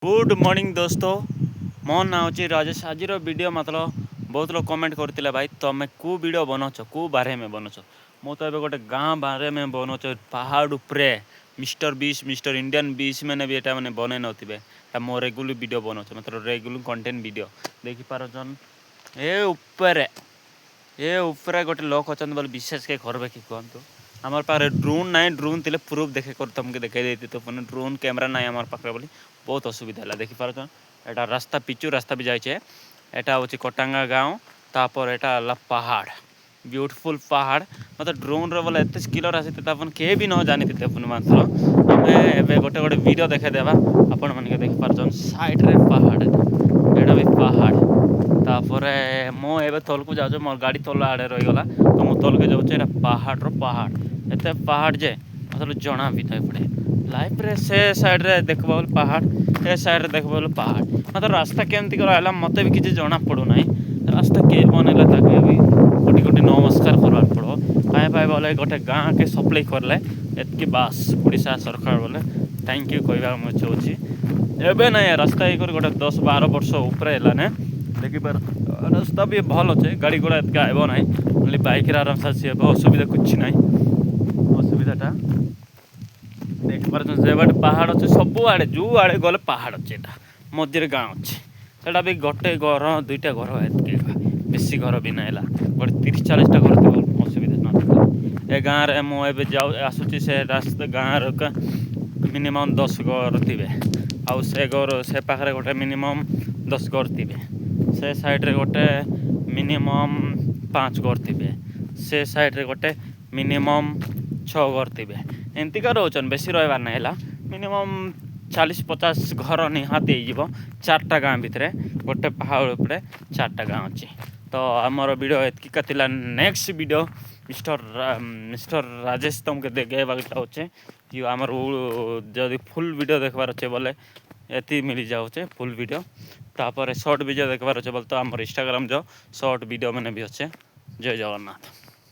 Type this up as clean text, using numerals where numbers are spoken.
Good morning दोस्तों, मो ना हूँ राजेश। आज वीडियो मतलब बहुत लोग कमेंट करते भाई तुम्हें कौ वीडियो बनाच कौ बारे में बनाच। मु तो गोटे गाँ बारे में बनाच पहाड़ उपरे मिस्टर इंडियन बीच मैंने भी एटा मैंने बन नथिबे मो रेगुलर वीडियो बनाच मतलब रेगुलर कंटेंट वीडियो देखि पारछन। ए उपरे गोटे लोक अच्छा बोले विशेष के करबे कि कहतु आम पाखे ड्रोन ना ड्रोन थे प्रूफ देखे कर तुमको देखे तो ड्रोन कैमेरा ना आम पाखे बोली बहुत असुविधा है। देखि पारछन एटा रास्ता पिचु रास्ता भी जाइए। एटा हूँ कटांगा गाँव तापर एटा पहाड़ ब्यूटीफुल पहाड़ मतलब ड्रोन बोले एत स्किलर आसी किए भी न जानी थे मात्र आम गोटे गोटे वीडियो देखेदेवा आपण मैंने देखि पारछन साइड रे पहाड़ एटा भी पहाड़ तापर मो ए तल को जाऊँ मोर गाड़ी तल आड़े रहीगला तो मुझे तल के जाऊँ पहाड़ पहाड़ एत पहाड़ जे मतलब जना भी था पड़े लाइफ रे से साइड रे देखब पहाड़ ए साइड रे देखब पहाड़ मतलब रास्ता केमती कराला मत भी किसी जना पड़ूना रास्ता के बनैला ताके भी कोटि कोटि नमस्कार करवार पड़ो कहीं पाए बोले गोटे गाँ के सप्लाई करले एतकी बास उड़ीसा सरकार बोले थैंक यू कहवा मुझे चाहूँगी। एबे ना रास्ता ये गोटे 10-12 वर्ष उपरे है देखिपार रास्ता भी भल अच्छे गाड़ी घोड़ा एत आब ना ओनली बाइक आराम से आसी असुविधा कुछ ना असुविधाटा देख पार जे बाटे पहाड़ अच्छे सब आड़े जो आड़े गले पहाड़ अच्छे मझे गाँ अच्छे सेटा भी गोटे घर 2टा घर एत बेसी घर भी ना गोटे 30-40टा घर थी असुविधा ना। ए गाँव में मुझे जाऊ आसूँ से रास्ता गाँव मिनिमम 10 घर थे आउ से घर से पाखे गोटे मिनिमम 10 घर थे से साइड रे गोटे मिनिमम 5 घर थे से साइड रे गोटे मिनिमम 6 घर थे एमतीका रोचन बेसी रहा ना मिनिमम 40-50 घर निहाती हो 4टा गाँ भितर गोटे पहाड़ उपरे 4टा गाँ अच्छी। तो आमर वीडियो एतका थिला। नेक्स्ट वीडियो मिस्टर राजेश तुमको देखेबा चाहूँचे कि आमर जदि फुल वीडियो देखबार अच्छे बोले एति मिल जाऊे फुल वीडियो तापर शॉर्ट वीडियो देखबार अच्छे बोले तो आमर इंस्टाग्राम जो शॉर्ट वीडियो मैंने भी अच्छे। जय जगन्नाथ।